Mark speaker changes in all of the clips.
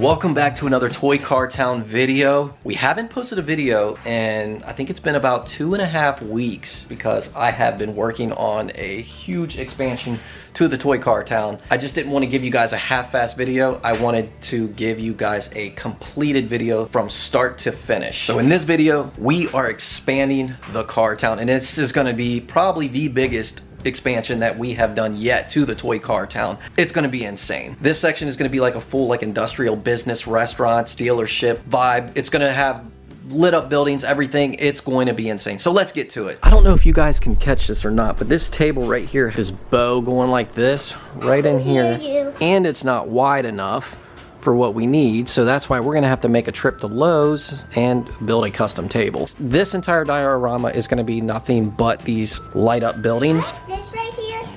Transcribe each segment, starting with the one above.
Speaker 1: Welcome back to another Toy Car Town video. We haven't posted a video and I think it's been about 2.5 weeks because I have been working on a huge expansion to the Toy Car Town. I just didn't want to give you guys a half-assed video. I wanted to give you guys a completed video from start to finish. So in this video, we are expanding the car town, and this is going to be probably the biggest expansion that we have done yet to the Toy Car Town. It's going to be insane. This section is going to be like a full like industrial business, restaurants, dealership vibe. It's going to have lit up buildings, everything. It's going to be insane. So let's get to it. I don't know if you guys can catch this or not, but this table right here, this bow going like this right in here, and it's not wide enough for what we need, so that's why we're gonna have to make a trip to Lowe's and build a custom table. This entire diorama is gonna be nothing but these light up buildings.
Speaker 2: This right here?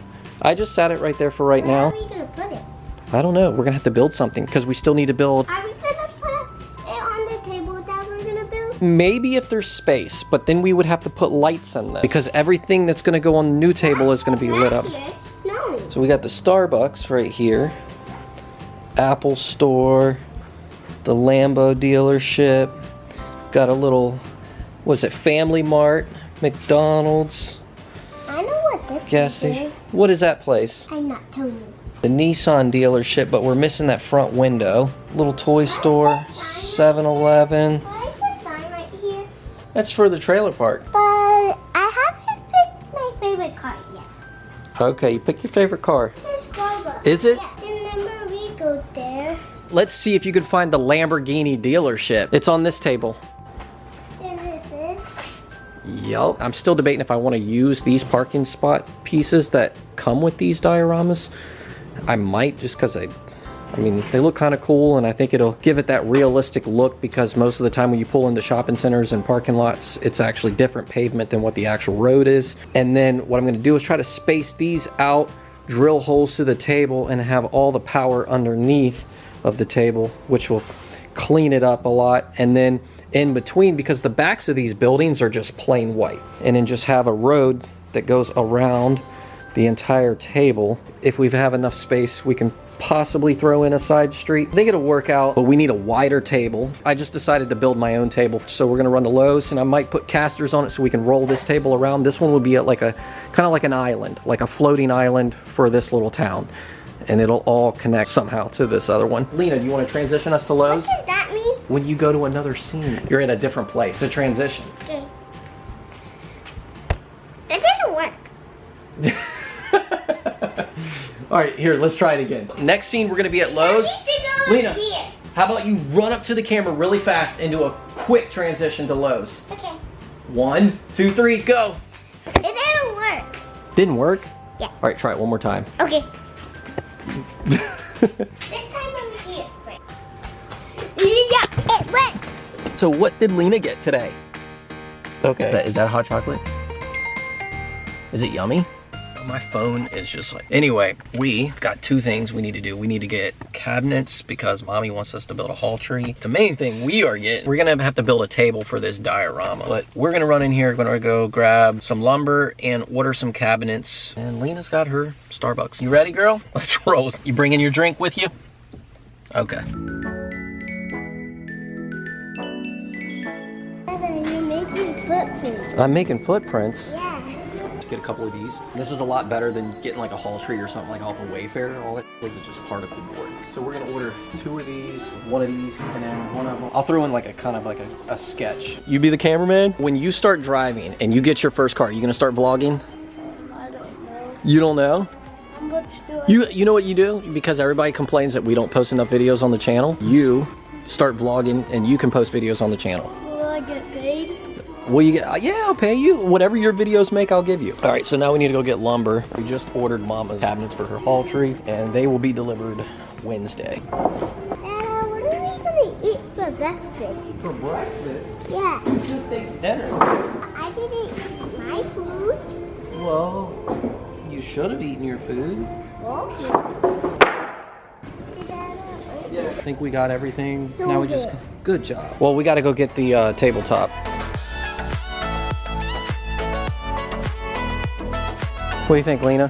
Speaker 1: I just sat it right there for right now.
Speaker 2: Where are we gonna put it?
Speaker 1: I don't know. We're gonna have to build something because we still need to build.
Speaker 2: Are we gonna put it on the table that we're gonna build?
Speaker 1: Maybe if there's space, but then we would have to put lights in this because everything that's gonna go on the new table is gonna be lit up.
Speaker 2: It's snowing.
Speaker 1: So we got the Starbucks right here, Apple store, the Lambo dealership, got a little, was it Family Mart, McDonald's,
Speaker 2: I know what this
Speaker 1: gas station. What is that place?
Speaker 2: I'm not telling you.
Speaker 1: The Nissan dealership, but we're missing that front window. Little toy store, 7-Eleven.
Speaker 2: Why is the sign right here?
Speaker 1: That's for the trailer park.
Speaker 2: But I haven't picked my favorite car yet.
Speaker 1: Okay, you pick your favorite car.
Speaker 2: This is Starbucks.
Speaker 1: Is it?
Speaker 2: Yeah. Remember we go there?
Speaker 1: Let's see if you can find the Lamborghini dealership. It's on this table.
Speaker 2: Is it this?
Speaker 1: Yup. I'm still debating if I want to use these parking spot pieces that come with these dioramas. I might, just because I mean, they look kind of cool, and I think it'll give it that realistic look, because most of the time when you pull into shopping centers and parking lots, it's actually different pavement than what the actual road is. And then what I'm going to do is try to space these out, drill holes to the table, and have all the power underneath of the table, which will clean it up a lot. And then in between, because the backs of these buildings are just plain white, and then just have a road that goes around the entire table. If we have enough space, we can possibly throw in a side street. I think it'll work out, but we need a wider table. I just decided to build my own table, so we're gonna run to Lowe's, and I might put casters on it so we can roll this table around. This one will be at like a kind of like an island, like a floating island for this little town, and it'll all connect somehow to this other one. Lena, do you want to transition us to Lowe's?
Speaker 2: What does that mean?
Speaker 1: When you go to another scene, you're in a different place. It's a transition.
Speaker 2: Okay. It didn't work.
Speaker 1: All right, here, let's try it again. Next scene, we're gonna be at Lowe's. Lena,
Speaker 2: here.
Speaker 1: how about you run up to the camera really fast and do a quick transition to Lowe's?
Speaker 2: Okay. 1,
Speaker 1: 1, 2, 3, go.
Speaker 2: It didn't work.
Speaker 1: Didn't work?
Speaker 2: Yeah.
Speaker 1: All right, try it one more time.
Speaker 2: Okay. This time I'm here. Wait. Yeah, it works.
Speaker 1: So what did Lena get today? Okay. Is that hot chocolate? Is it yummy? My phone is just like... Anyway, we got 2 things we need to do. We need to get cabinets because Mommy wants us to build a hall tree. The main thing we're gonna have to build a table for this diorama. But we're gonna run in here, gonna go grab some lumber and order some cabinets. And Lena's got her Starbucks. You ready, girl? Let's roll. You bringing your drink with you? Okay.
Speaker 2: You're making footprints.
Speaker 1: I'm making footprints.
Speaker 2: Yeah.
Speaker 1: Get a couple of these. This is a lot better than getting like a hall tree or something like off of Wayfair. All it is just particle board. So we're gonna order 2 of these, 1 of these, and then 1 of them. I'll throw in like a kind of like a sketch. You be the cameraman? When you start driving and you get your first car, you gonna start vlogging?
Speaker 2: I don't know.
Speaker 1: You don't know?
Speaker 2: Let's do it.
Speaker 1: You know what you do? Because everybody complains that we don't post enough videos on the channel. You start vlogging and you can post videos on the channel.
Speaker 2: Will I get paid?
Speaker 1: Will you get, yeah, I'll pay you. Whatever your videos make, I'll give you. All right, so now we need to go get lumber. We just ordered Mama's cabinets for her hall tree, and they will be delivered Wednesday.
Speaker 2: What are we gonna eat for breakfast?
Speaker 1: For breakfast?
Speaker 2: Yeah.
Speaker 1: It's just ate dinner.
Speaker 2: I didn't eat my food.
Speaker 1: Well, you should have eaten your food. Yeah. I think we got everything. Now we just, good job. Well, we got to go get the tabletop. What do you think, Lena?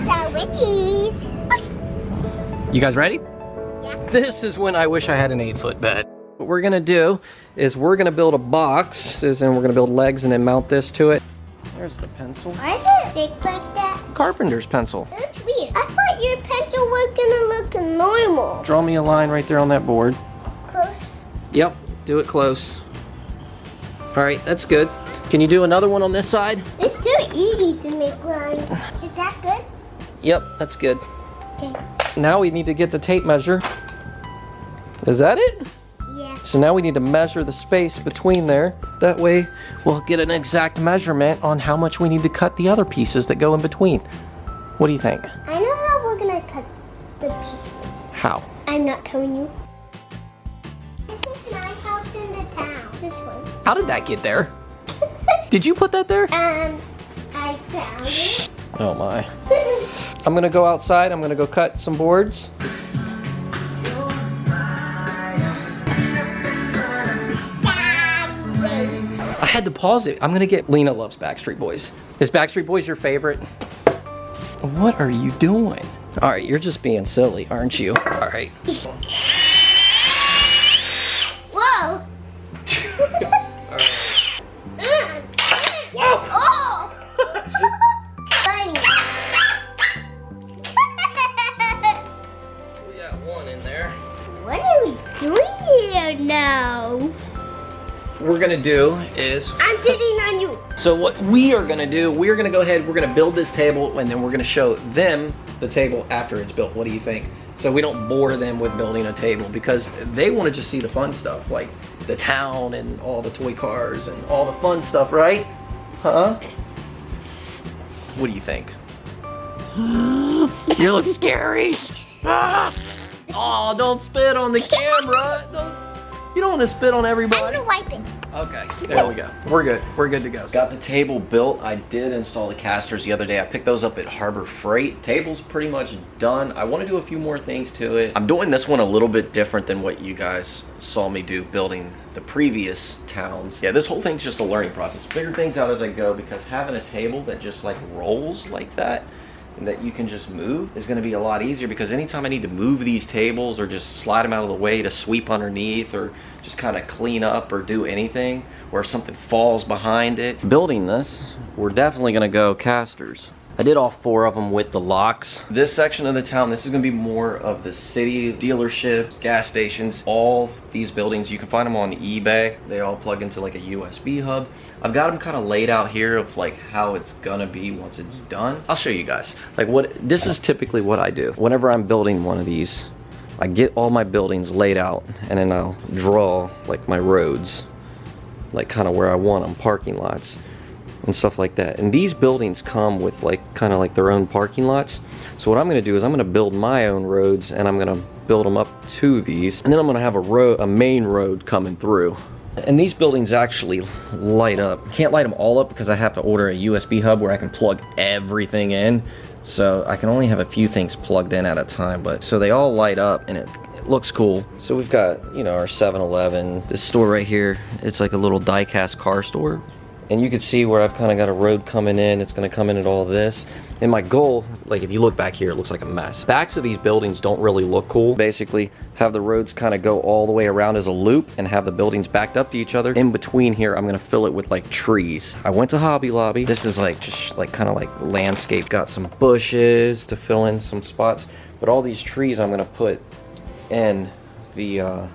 Speaker 2: Go with cheese.
Speaker 1: You guys ready?
Speaker 2: Yeah.
Speaker 1: This is when I wish I had an 8-foot bed. What we're gonna do is we're gonna build a box, and we're gonna build legs and then mount this to it. There's the pencil.
Speaker 2: Why is it thick like that?
Speaker 1: Carpenter's pencil.
Speaker 2: It looks weird. I thought your pencil was gonna look normal.
Speaker 1: Draw me a line right there on that board.
Speaker 2: Close.
Speaker 1: Yep, do it close. All right, that's good. Can you do another one on this side?
Speaker 2: It's too easy to make lines. Is that good?
Speaker 1: Yep, that's good.
Speaker 2: Okay.
Speaker 1: Now we need to get the tape measure. Is that it?
Speaker 2: Yeah.
Speaker 1: So now we need to measure the space between there. That way we'll get an exact measurement on how much we need to cut the other pieces that go in between. What do you think?
Speaker 2: I know how we're gonna cut the pieces.
Speaker 1: How?
Speaker 2: I'm not telling you. This is my house in the town. This one.
Speaker 1: How did that get there? Did you put that there?
Speaker 2: I found it.
Speaker 1: Oh my. I'm gonna go outside, I'm gonna go cut some boards. I had to pause it. I'm gonna get, Lena loves Backstreet Boys. Is Backstreet Boys your favorite? What are you doing? All right, you're just being silly, aren't you? All right.
Speaker 2: Whoa!
Speaker 1: All right. Whoa!
Speaker 2: Oh! Funny.
Speaker 1: We got one in there.
Speaker 2: What are we doing here now?
Speaker 1: What we're gonna do is,
Speaker 2: I'm sitting on you.
Speaker 1: so what we are gonna do, we're gonna go ahead, we're gonna build this table, and then we're gonna show them the table after it's built. What do you think? So we don't bore them with building a table, because they wanna just see the fun stuff, like the town and all the toy cars and all the fun stuff, right? Huh? What do you think? You look scary. Oh, don't spit on the camera. You don't want to spit on
Speaker 2: I'm
Speaker 1: everybody.
Speaker 2: gonna wipe it.
Speaker 1: Okay, there we go. We're good. We're good to go. Got the table built. I did install the casters the other day. I picked those up at Harbor Freight. Table's pretty much done. I want to do a few more things to it. I'm doing this one a little bit different than what you guys saw me do building the previous towns. Yeah, this whole thing's just a learning process. Figure things out as I go, because having a table that just like rolls like that and that you can just move is going to be a lot easier, because anytime I need to move these tables or just slide them out of the way to sweep underneath or just kind of clean up or do anything, or if something falls behind it. Building this, we're definitely going to go casters. I did all 4 of them with the locks. This section of the town, this is going to be more of the city, dealerships, gas stations. All these buildings, you can find them on eBay. They all plug into like a USB hub. I've got them kind of laid out here of like how it's gonna be once it's done. I'll show you guys. Like this is typically what I do. Whenever I'm building one of these, I get all my buildings laid out, and then I'll draw like my roads, like kind of where I want them, parking lots and stuff like that. And these buildings come with like kind of like their own parking lots. So what I'm going to do is I'm going to build my own roads, and I'm going to build them up to these, and then I'm going to have a main road coming through. And these buildings actually light up. Can't light them all up because I have to order a USB hub where I can plug everything in. So I can only have a few things plugged in at a time, but so they all light up, and it looks cool. So we've got, you know, our 7-Eleven. This store right here, it's like a little die-cast car store. And you can see where I've kind of got a road coming in. It's going to come in at all this. And my goal, like if you look back here, it looks like a mess. Backs of these buildings don't really look cool. Basically, have the roads kind of go all the way around as a loop and have the buildings backed up to each other. In between here, I'm going to fill it with like trees. I went to Hobby Lobby. This is like just like kind of like landscape. Got some bushes to fill in some spots. But all these trees I'm going to put in the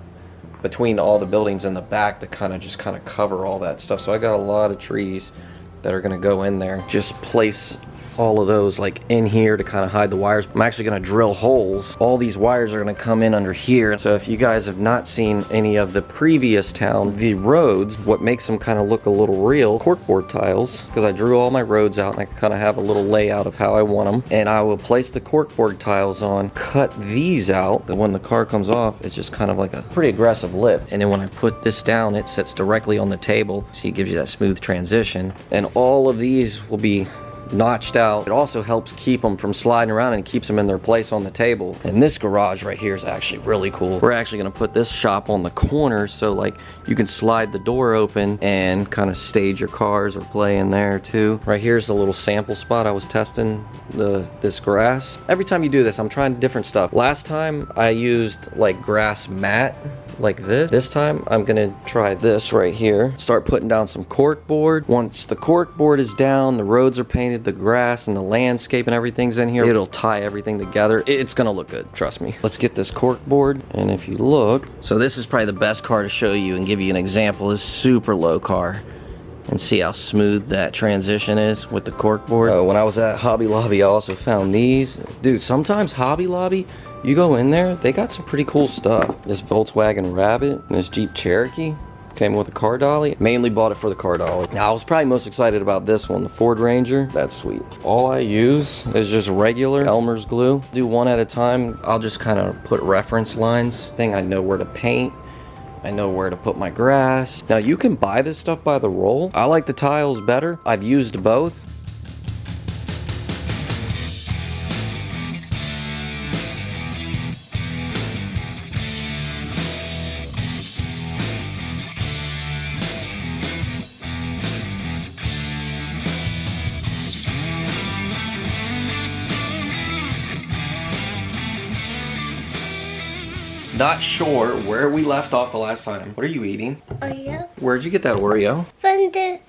Speaker 1: between all the buildings in the back to kind of cover all that stuff. So I got a lot of trees that are going to go in there. Just place all of those like in here to kind of hide the wires. I'm actually going to drill holes. All these wires are going to come in under here. So if you guys have not seen any of the previous town, the roads, what makes them kind of look a little real, corkboard tiles, because I drew all my roads out and I kind of have a little layout of how I want them. And I will place the corkboard tiles on, cut these out. Then when the car comes off, it's just kind of like a pretty aggressive lip. And then when I put this down, it sits directly on the table. So it gives you that smooth transition. And all of these will be notched out. It also helps keep them from sliding around and keeps them in their place on the table. And this garage right here is actually really cool. We're actually gonna put this shop on the corner so like you can slide the door open and kind of stage your cars or play in there too. Right here's the little sample spot I was testing this grass. Every time you do this, I'm trying different stuff. Last time I used like grass mat like this. This time I'm gonna try this right here. Start putting down some cork board. Once the cork board is down, the roads are painted, the grass and the landscape and everything's in here, it'll tie everything together. It's gonna look good, trust me. Let's get this cork board, and if you look, so this is probably the best car to show you and give you an example. This super low car. And see how smooth that transition is with the cork board. When I was at Hobby Lobby, I also found these. Dude, sometimes Hobby Lobby, you go in there, they got some pretty cool stuff. This Volkswagen Rabbit and this Jeep Cherokee came with a car dolly. Mainly bought it for the car dolly. Now, I was probably most excited about this one, the Ford Ranger. That's sweet. All I use is just regular Elmer's glue. Do one at a time. I'll just kind of put reference lines. I know where to paint. I know where to put my grass. Now you can buy this stuff by the roll. I like the tiles better. I've used both. Not sure where we left off the last time. What are you eating?
Speaker 2: Oreo.
Speaker 1: Where'd you get that Oreo?
Speaker 2: From the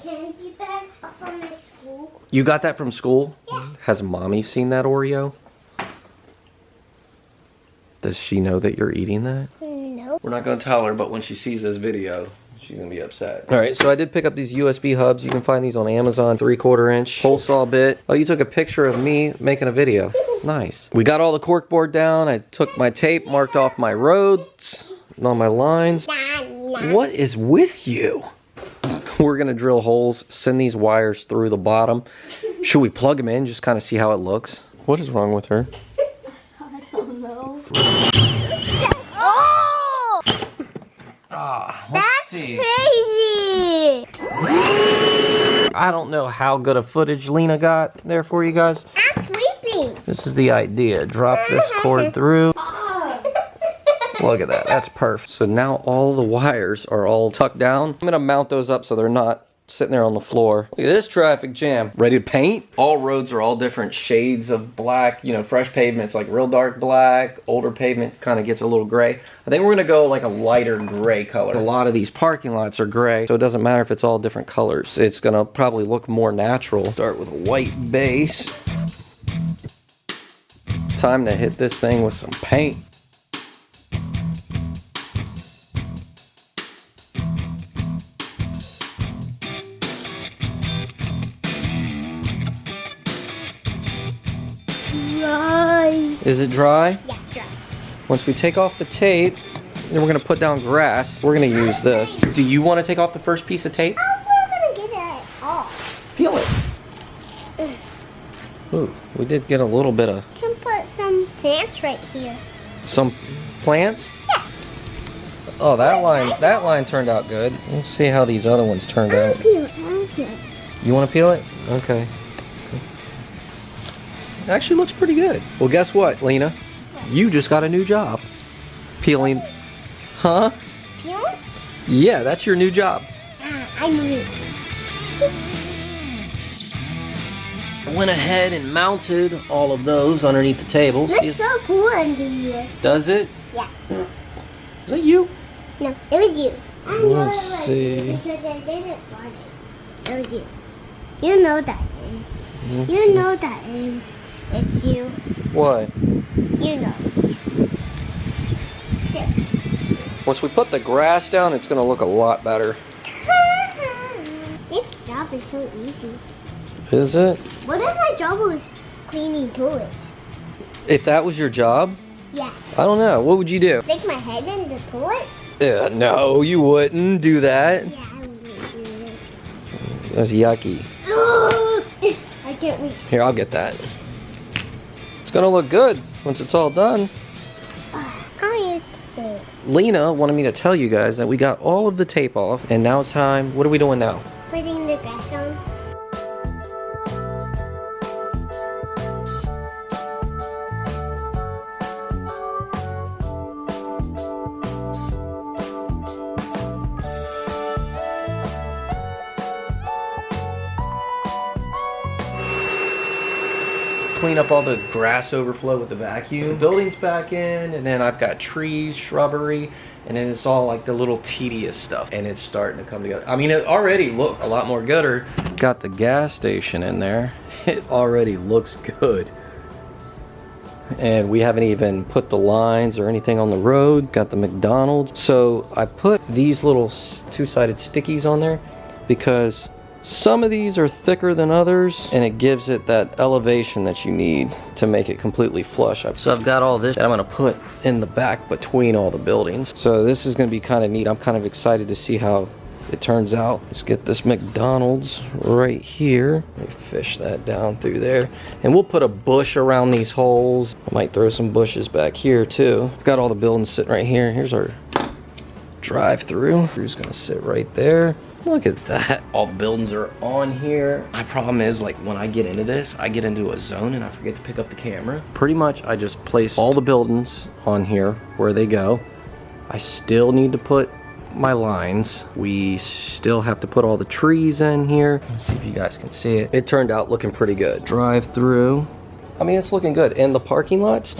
Speaker 2: candy bag from the school.
Speaker 1: You got that from school?
Speaker 2: Yeah.
Speaker 1: Has mommy seen that Oreo? Does she know that you're eating that?
Speaker 2: No.
Speaker 1: We're not gonna tell her, but when she sees this video, she's gonna be upset. All right, so I did pick up these USB hubs. You can find these on Amazon, 3/4 inch hole saw bit. Oh, you took a picture of me making a video. Nice. We got all the cork board down. I took my tape, marked off my roads and all my lines. What is with you? We're gonna drill holes, send these wires through the bottom. Should we plug them in, just kind of see how it looks? What is wrong with her?
Speaker 2: I don't know. Oh!
Speaker 1: Let's see.
Speaker 2: Crazy!
Speaker 1: I don't know how good a footage Lena got there for you guys.
Speaker 2: I'm sleeping.
Speaker 1: This is the idea. Drop this cord through. Look at that. That's perfect. So now all the wires are all tucked down. I'm going to mount those up so they're not sitting there on the floor. Look at this traffic jam. Ready to paint? All roads are all different shades of black. You know, fresh pavement's like real dark black. Older pavement kind of gets a little gray. I think we're going to go like a lighter gray color. A lot of these parking lots are gray, so it doesn't matter if it's all different colors. It's going to probably look more natural. Start with a white base. Time to hit this thing with some paint.
Speaker 2: Dry.
Speaker 1: Is it dry?
Speaker 2: Yeah, dry.
Speaker 1: Once we take off the tape, then we're gonna put down grass. We're gonna use this. Do you want to take off the first piece of tape?
Speaker 2: I'm gonna get it off.
Speaker 1: Feel it. Ooh, we did get a little bit of
Speaker 2: You can put some plants right here.
Speaker 1: some plants.
Speaker 2: Yeah.
Speaker 1: Oh, that line turned out good. Let's see how these other ones turned out. You want to peel it? Okay. It actually looks pretty good. Well, guess what, Lena? You just got a new job. Peeling. Huh?
Speaker 2: Peel?
Speaker 1: Yeah, that's your new job.
Speaker 2: I knew.
Speaker 1: I went ahead and mounted all of those underneath the table.
Speaker 2: Looks so cool under here.
Speaker 1: Does it?
Speaker 2: Yeah.
Speaker 1: Is that you?
Speaker 2: No, it was you. I know
Speaker 1: Let's
Speaker 2: it was
Speaker 1: see.
Speaker 2: you because I didn't want it. It was you. You know that. You know that. It's you.
Speaker 1: What?
Speaker 2: You know.
Speaker 1: Once we put the grass down, it's gonna look a lot better.
Speaker 2: This job is so easy.
Speaker 1: Is it?
Speaker 2: What if my job was cleaning toilets?
Speaker 1: If that was your job?
Speaker 2: Yeah.
Speaker 1: I don't know. What would you do?
Speaker 2: Stick my head in the toilet?
Speaker 1: No, you wouldn't do that.
Speaker 2: Yeah, I would do it.
Speaker 1: That's yucky.
Speaker 2: I can't reach.
Speaker 1: Here, I'll get that. It's gonna look good once it's all done.
Speaker 2: I say.
Speaker 1: Lena wanted me to tell you guys that we got all of the tape off, and now it's time. What are we doing now?
Speaker 2: Putting the grass on.
Speaker 1: clean up all the grass overflow with the vacuum. The building's back in, and then I've got trees, shrubbery, and then it's all like the little tedious stuff, and it's starting to come together. I mean, it already looks a lot more gooder. Got the gas station in there. It already looks good. And we haven't even put the lines or anything on the road. Got the McDonald's. So I put these little two-sided stickies on there because some of these are thicker than others, and it gives it that elevation that you need to make it completely flush. So I've got all this that I'm gonna put in the back between all the buildings. So this is gonna be kind of neat. I'm kind of excited to see how it turns out. Let's get this McDonald's right here. Let me fish that down through there. And we'll put a bush around these holes. I might throw some bushes back here too. Got all the buildings sitting right here. Here's our drive-through. Who's gonna sit right there. Look at that. All the buildings are on here. My problem is, like, when I get into this, I get into a zone and I forget to pick up the camera. Pretty much, I just place all the buildings on here where they go. I still need to put my lines. We still have to put all the trees in here. Let's see if you guys can see it. It turned out looking pretty good. Drive through. I mean, it's looking good. And the parking lots,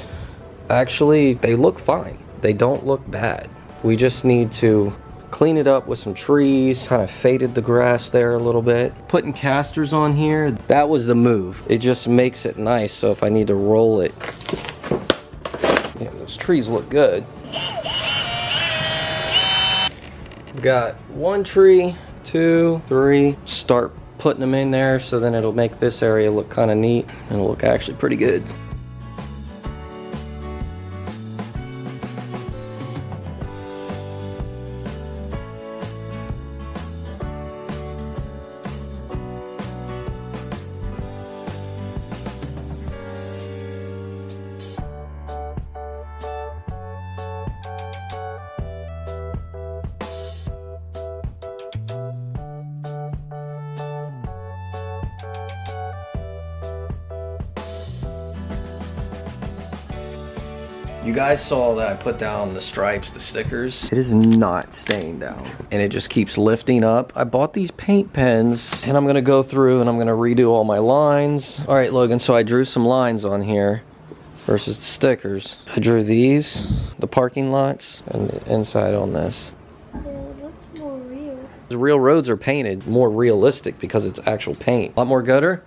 Speaker 1: actually, they look fine. They don't look bad. We just need to clean it up with some trees, kind of faded the grass there a little bit. Putting casters on here, that was the move. It just makes it nice, so if I need to roll it, yeah, those trees look good. We've got 1 tree, 2, 3. Start putting them in there so then it'll make this area look kind of neat and it'll look actually pretty good. You guys saw that I put down the stripes, the stickers. It is not staying down. And it just keeps lifting up. I bought these paint pens and I'm gonna go through and I'm gonna redo all my lines. All right, Logan, so I drew some lines on here versus the stickers. I drew these, the parking lots, and the inside on this.
Speaker 2: Yeah, it looks more real.
Speaker 1: The real roads are painted more realistic because it's actual paint. A lot more gooder.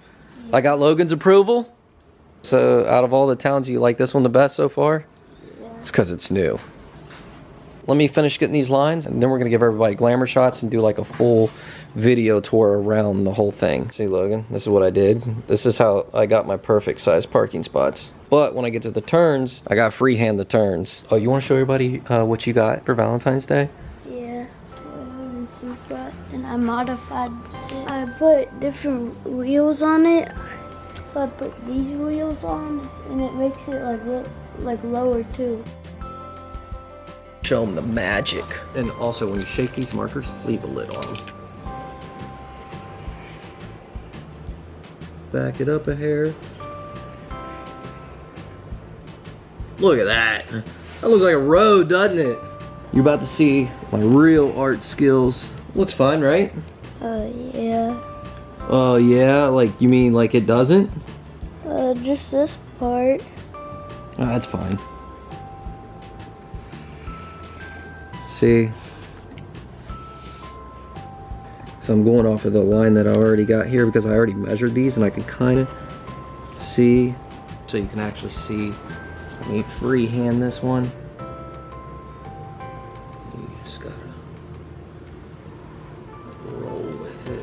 Speaker 1: Yeah. I got Logan's approval. So out of all the towns, you like this one the best so far? It's because it's new. Let me finish getting these lines and then we're gonna give everybody glamour shots and do like a full video tour around the whole thing. See, Logan, this is what I did. This is how I got my perfect size parking spots. But when I get to the turns, I got freehand the turns. Oh, you wanna show everybody what you got for Valentine's Day?
Speaker 2: Yeah, and I modified it. I put different wheels on it. So I put these wheels on and it makes it like lower too.
Speaker 1: Show them the magic. And also when you shake these markers, leave a lid on them. Back it up a hair. Look at that. That looks like a road, doesn't it? You're about to see my real art skills. Looks fine, right?
Speaker 2: Yeah.
Speaker 1: Oh yeah, like you mean like it doesn't?
Speaker 2: Just this part.
Speaker 1: Oh, that's fine. See? So I'm going off of the line that I already got here because I already measured these and I can kind of see. So you can actually see. Let me freehand this one. You just gotta roll with it.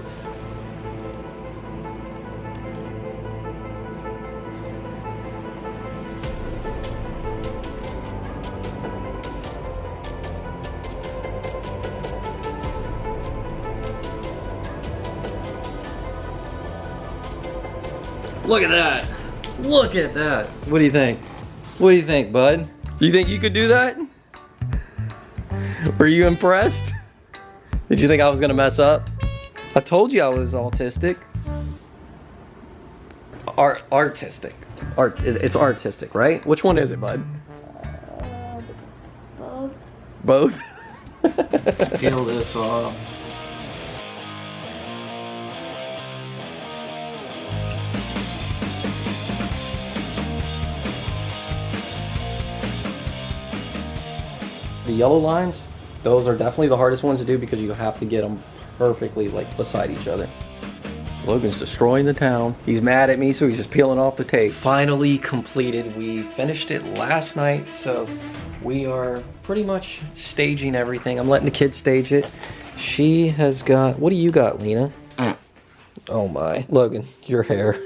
Speaker 1: Look at that. Look at that. What do you think? What do you think, bud? Do you think you could do that? Were you impressed? Did you think I was gonna mess up? I told you I was autistic. Artistic. It's artistic, right? Which one is it, bud?
Speaker 2: Both.
Speaker 1: Both? Peel this off. The yellow lines, those are definitely the hardest ones to do because you have to get them perfectly like beside each other. Logan's destroying the town. He's mad at me, so he's just peeling off the tape. Finally completed. We finished it last night, so we are pretty much staging everything. I'm letting the kids stage it. She has got, what do you got, Lena? Oh my, Logan, your hair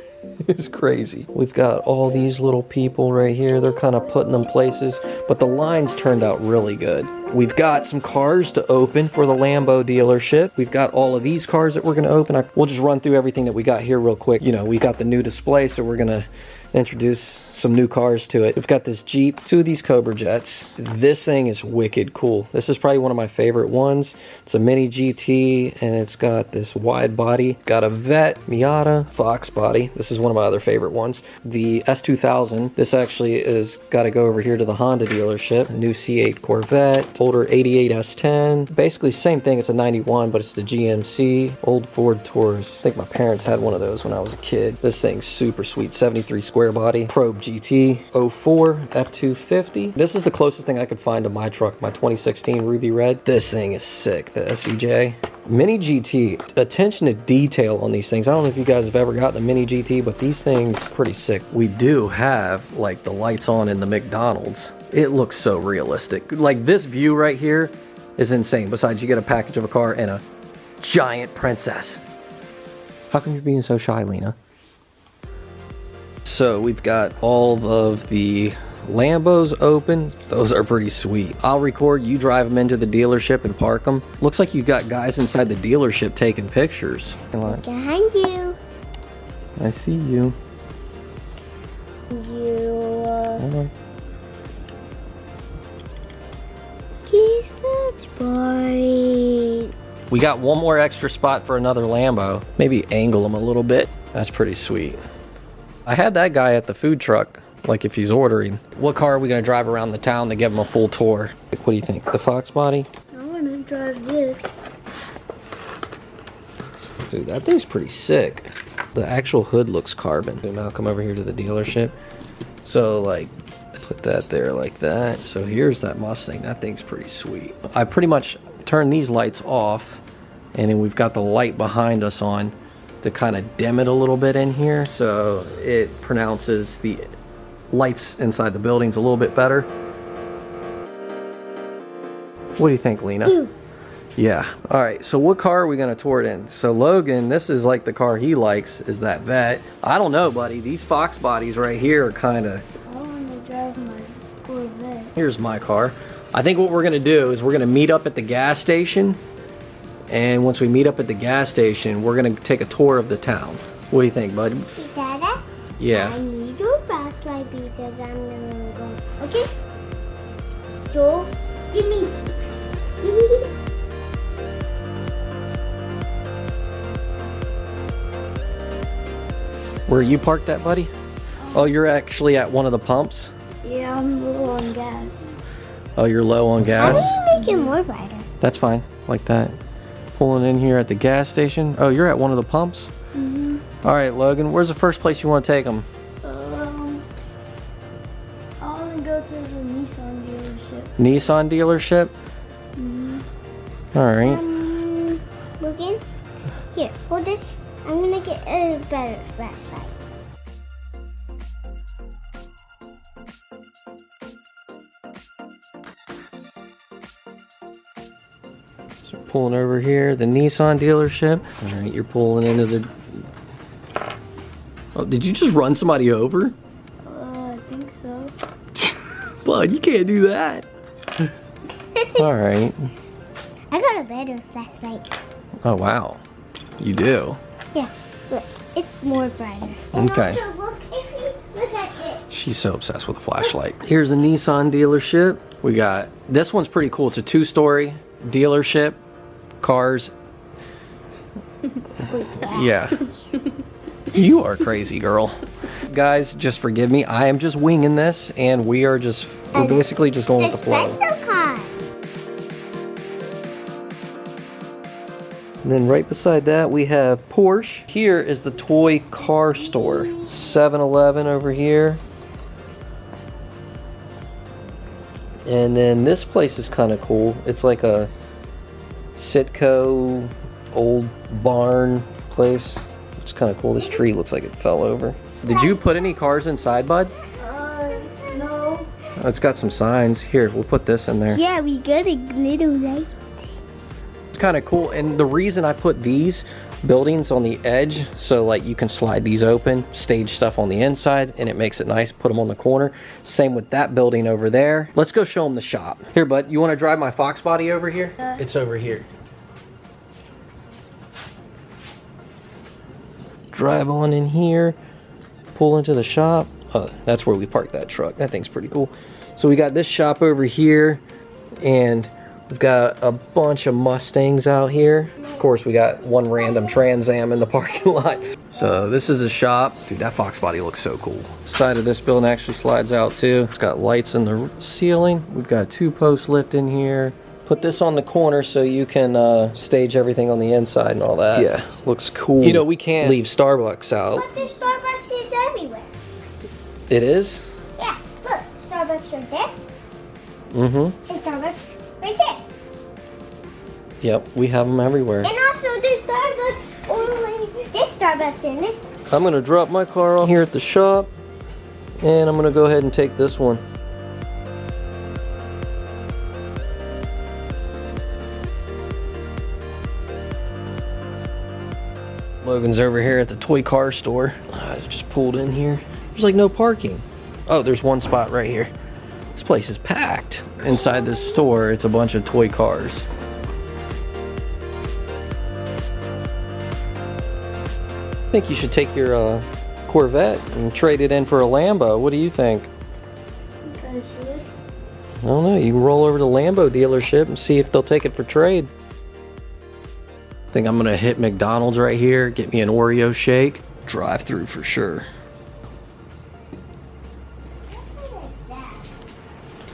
Speaker 1: is crazy. We've got all these little people right here. They're kind of putting them places, but the lines turned out really good. We've got some cars to open for the Lambo dealership. We've got all of these cars that we're going to open. We'll just run through everything that we got here real quick. You know, we got the new display, so we're going to introduce some new cars to it. We've got this Jeep, 2 of these Cobra Jets. This thing is wicked cool. This is probably one of my favorite ones. It's a MiniGT, and it's got this wide body. Got a Vet, Miata, Fox body. This is one of my other favorite ones. The S2000. This actually is got to go over here to the Honda dealership. A new C8 Corvette, older 88 S10. Basically same thing. It's a 91, but it's the GMC. Old Ford Taurus. I think my parents had one of those when I was a kid. This thing's super sweet. 73 square body. Probe GT 04 F250. This is the closest thing I could find to my truck, my 2016 Ruby Red. This thing is sick, the SVJ. MiniGT, attention to detail on these things. I don't know if you guys have ever gotten a MiniGT, but these things pretty sick. We do have like the lights on in the McDonald's. It looks so realistic. Like this view right here is insane. Besides, you get a package of a car and a giant princess. How come you're being so shy, Lena? So we've got all of the Lambos open. Those are pretty sweet. I'll record, you drive them into the dealership and park them. Looks like you've got guys inside the dealership taking pictures.
Speaker 2: Behind you.
Speaker 1: I see you.
Speaker 2: Hold
Speaker 1: on.
Speaker 2: Kiss that spot.
Speaker 1: We got one more extra spot for another Lambo. Maybe angle them a little bit. That's pretty sweet. I had that guy at the food truck, like if he's ordering. What car are we gonna drive around the town to give him a full tour? What do you think? The Fox body?
Speaker 2: I wanna drive this.
Speaker 1: Dude, that thing's pretty sick. The actual hood looks carbon. So now come over here to the dealership. So like, put that there like that. So here's that Mustang. That thing's pretty sweet. I pretty much turned these lights off, and then we've got the light behind us on to kind of dim it a little bit in here, so it pronounces the lights inside the buildings a little bit better. What do you think, Lena?
Speaker 2: Ooh.
Speaker 1: Yeah. All right, so what car are we going to tour it in? So Logan, this is like the car he likes, is that Vet. I don't know, buddy. These Fox bodies right here are kind of...
Speaker 2: I want to drive my Corvette.
Speaker 1: Here's my car. I think what we're going to do is we're going to meet up at the gas station. And once we meet up at the gas station, we're going to take a tour of the town. What do you think, bud?
Speaker 2: Dada?
Speaker 1: Yeah.
Speaker 2: I need your flashlight because I'm going to go. Okay? So, give me.
Speaker 1: Where you parked at, buddy? Oh, you're actually at one of the pumps?
Speaker 2: Yeah, I'm low on gas.
Speaker 1: Oh, you're low on gas?
Speaker 2: How do you make it more brighter?
Speaker 1: That's fine, like that. Pulling in here at the gas station. Oh, you're at one of the pumps?
Speaker 2: Mm-hmm.
Speaker 1: All right, Logan, where's the first place you want to take them?
Speaker 2: I want to go to the Nissan dealership.
Speaker 1: Nissan dealership?
Speaker 2: Mm-hmm.
Speaker 1: All right.
Speaker 2: Logan, here, hold this. I'm going to get a better flashlight.
Speaker 1: Pulling over here, the Nissan dealership. All right, you're pulling into the... Oh, did you just run somebody over?
Speaker 2: I think so.
Speaker 1: Bud, you can't do that. All right.
Speaker 2: I got a better flashlight.
Speaker 1: Oh, wow. You do?
Speaker 2: Yeah, look, it's more brighter.
Speaker 1: Okay.
Speaker 2: And also, look at this.
Speaker 1: She's so obsessed with a flashlight. Here's a Nissan dealership. We got... This one's pretty cool. It's a 2-story dealership. Cars. Yeah. You are crazy, girl. Guys, just forgive me. I am just winging this, and we're basically just going with the flow.
Speaker 2: Espresso car.
Speaker 1: And then right beside that, we have Porsche. Here is the toy car store. 7-Eleven over here. And then this place is kind of cool. It's like a Sitco old barn place. It's kind of cool. This tree looks like it fell over. Did you put any cars inside, bud?
Speaker 2: No.
Speaker 1: Oh, it's got some signs. Here, we'll put this in there.
Speaker 2: Yeah, we got a little light.
Speaker 1: It's kind of cool. And the reason I put these buildings on the edge, so like you can slide these open, stage stuff on the inside, and it makes it nice. Put them on the corner. Same with that building over there. Let's go show them the shop. Here, bud, you want to drive my Fox body over here? It's over here. Drive on in here, pull into the shop. That's where we parked that truck. That thing's pretty cool. So we got this shop over here, and we've got a bunch of Mustangs out here. Of course, we got one random Trans Am in the parking lot. So this is the shop. Dude, that Fox body looks so cool. Side of this building actually slides out too. It's got lights in the ceiling. We've got a 2-post lift in here. Put this on the corner so you can stage everything on the inside and all that. Yeah, looks cool. You know, we can't leave Starbucks out.
Speaker 2: But there's Starbucks is everywhere.
Speaker 1: It is?
Speaker 2: Yeah, look, Starbucks right there.
Speaker 1: Mm-hmm.
Speaker 2: And Starbucks right there.
Speaker 1: Yep, we have them everywhere.
Speaker 2: And also there's Starbucks only this Starbucks in this.
Speaker 1: I'm gonna drop my car off here at the shop, and I'm gonna go ahead and take this one. Logan's over here at the toy car store. I just pulled in here. There's like no parking. Oh, there's one spot right here. This place is packed. Inside this store, it's a bunch of toy cars. I think you should take your Corvette and trade it in for a Lambo. What do you think?
Speaker 2: I should.
Speaker 1: I don't know. You can roll over to the Lambo dealership and see if they'll take it for trade. I think I'm gonna hit McDonald's right here, get me an Oreo shake. Drive through for sure.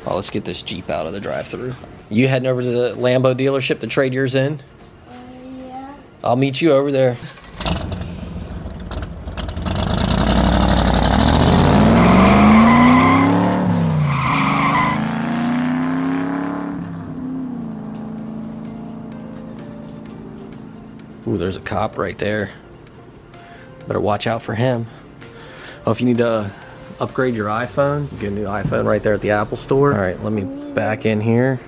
Speaker 1: Oh, let's get this Jeep out of the drive-thru. You heading over to the Lambo dealership to trade yours in?
Speaker 2: Yeah.
Speaker 1: I'll meet you over there. Ooh, there's a cop right there. Better watch out for him. Oh, if you need to upgrade your iPhone, get a new iPhone right there at the Apple store. All right, let me back in here.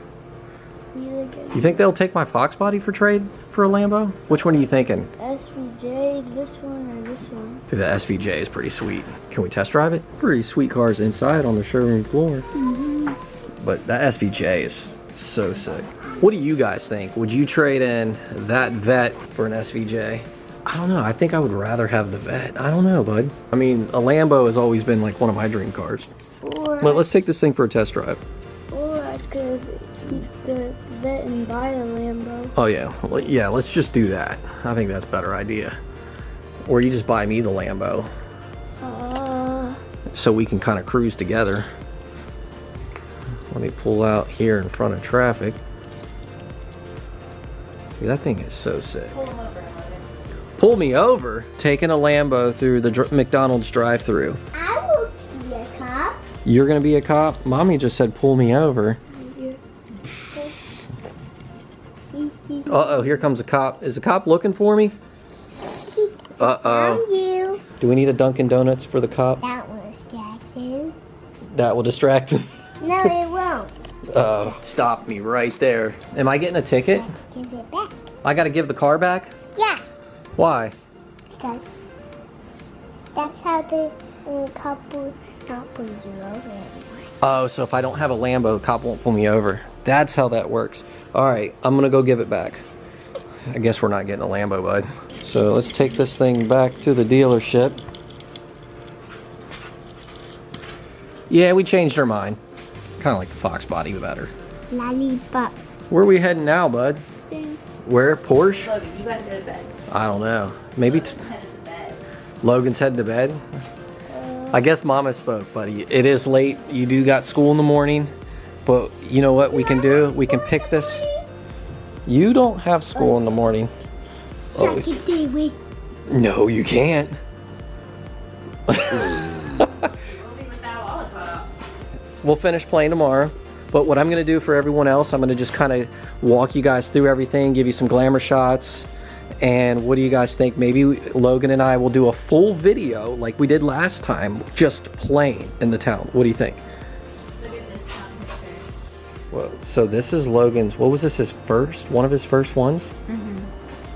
Speaker 1: You think they'll take my Fox body for trade for a Lambo? Which one are you thinking?
Speaker 2: SVJ, this one or this one?
Speaker 1: Dude, the SVJ is pretty sweet. Can we test drive it? Pretty sweet cars inside on the showroom floor. But that SVJ is so sick. What do you guys think? Would you trade in that Vet for an SVJ? I don't know. I think I would rather have the Vet. I don't know, bud. I mean, a Lambo has always been like one of my dream cars. But let's take this thing for a test drive.
Speaker 2: Or I could keep the Vet and buy a Lambo.
Speaker 1: Oh yeah. Well, yeah, let's just do that. I think that's a better idea. Or you just buy me the Lambo. So we can kind of cruise together. Let me pull out here in front of traffic. Dude, that thing is so sick.
Speaker 2: Pull him over.
Speaker 1: Pull me over? Taking a Lambo through the McDonald's drive-thru.
Speaker 2: I will be a cop.
Speaker 1: You're gonna be a cop? Mommy just said pull me over. Uh-oh, here comes a cop. Is the cop looking for me? Uh-oh.
Speaker 2: Found you.
Speaker 1: Do we need a Dunkin' Donuts for the cop?
Speaker 2: That will distract him.
Speaker 1: That will distract him.
Speaker 2: No, it won't.
Speaker 1: Uh-oh, stop me right there. Am I getting a ticket?
Speaker 2: Give it back.
Speaker 1: I gotta give the car back?
Speaker 2: Yeah.
Speaker 1: Why?
Speaker 2: Because that's how the cop will not pull you over anymore.
Speaker 1: Oh, so if I don't have a Lambo, the cop won't pull me over. That's how that works. All right, I'm gonna go give it back. I guess we're not getting a Lambo, bud. So let's take this thing back to the dealership. Yeah, we changed our mind. Kind of like the Fox body better.
Speaker 2: Lollipop.
Speaker 1: Where are we heading now, bud? Where? Porsche?
Speaker 3: Logan, you gotta go to bed.
Speaker 1: I don't know. Maybe
Speaker 3: Headed to bed.
Speaker 1: Logan's heading to bed. I guess Mama spoke, buddy. It is late. You do got school in the morning. But you know what we can do? We can pick this. You don't have school in the morning.
Speaker 2: So I can stay awake.
Speaker 1: No, you can't.
Speaker 3: We'll be without all the cut off.
Speaker 1: We'll finish playing tomorrow. But what I'm gonna do for everyone else, I'm gonna just kind of walk you guys through everything, give you some glamour shots. And what do you guys think? Maybe Logan and I will do a full video like we did last time, just playing in the town. What do you think?
Speaker 3: Look at this town picture.
Speaker 1: Whoa. So this is Logan's, what was this, his first, one of his first ones?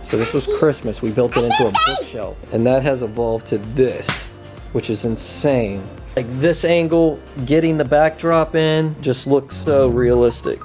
Speaker 1: So this was Christmas. We built it into a bookshelf. And that has evolved to this, which is insane. Like this angle, getting the backdrop in, just looks so realistic.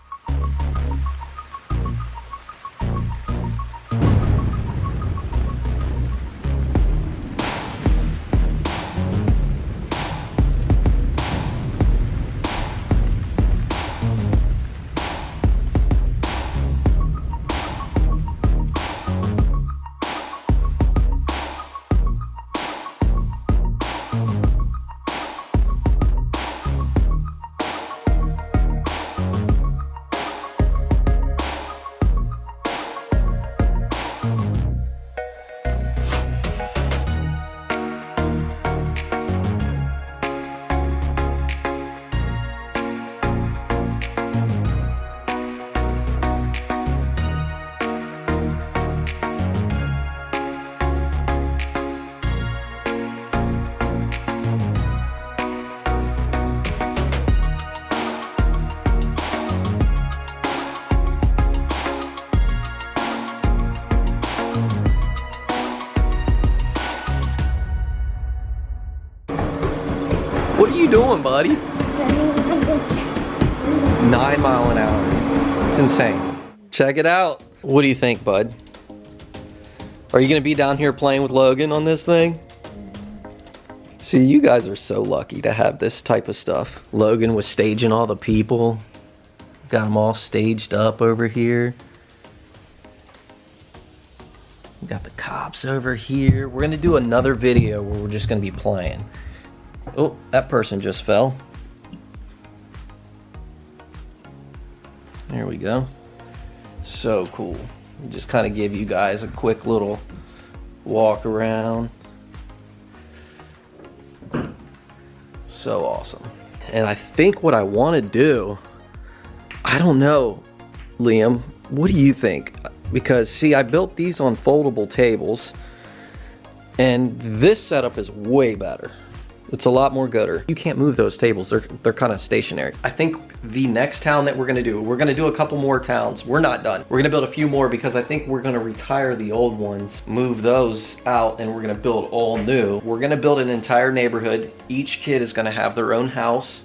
Speaker 1: What are you doing, buddy? 9 miles an hour. It's insane. Check it out. What do you think, bud? Are you gonna be down here playing with Logan on this thing? See, you guys are so lucky to have this type of stuff. Logan was staging all the people. Got them all staged up over here. We got the cops over here. We're gonna do another video where we're just gonna be playing. Oh, that person just fell. There we go. So cool. Just kind of give you guys a quick little walk around. So awesome. And I think what I want to do, I don't know, Liam, what do you think? Because see, I built these on foldable tables and this setup is way better. It's a lot more gooder. You can't move those tables, they're kind of stationary. I think the next town that we're gonna do a couple more towns. We're not done. We're gonna build a few more because I think we're gonna retire the old ones, move those out, and we're gonna build all new. We're gonna build an entire neighborhood. Each kid is gonna have their own house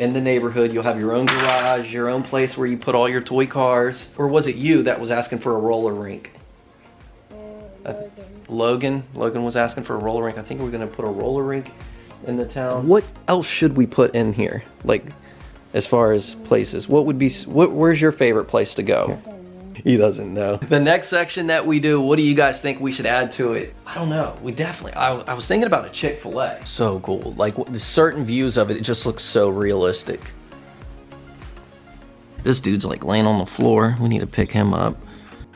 Speaker 1: in the neighborhood. You'll have your own garage, your own place where you put all your toy cars. Or was it you that was asking for a roller rink? Logan was asking for a roller rink. I think we're gonna put a roller rink in the town. What else should we put in here? Like, as far as places, what would be, where's your favorite place to go? He doesn't know. The next section that we do, what do you guys think we should add to it? I don't know. We definitely, I was thinking about a Chick-fil-A. So cool. Like, the certain views of it, it just looks so realistic. This dude's like laying on the floor. We need to pick him up.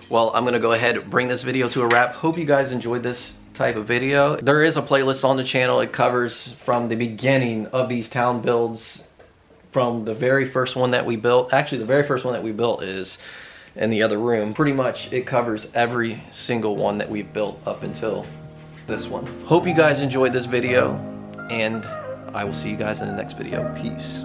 Speaker 1: Well, I'm gonna go ahead and bring this video to a wrap. Hope you guys enjoyed this type of video. There is a playlist on the channel. It covers from the beginning of these town builds, from the very first one that we built. Actually, the very first one that we built is in the other room. Pretty much it covers every single one that we've built up until this one. Hope you guys enjoyed this video, and I will see you guys in the next video. Peace.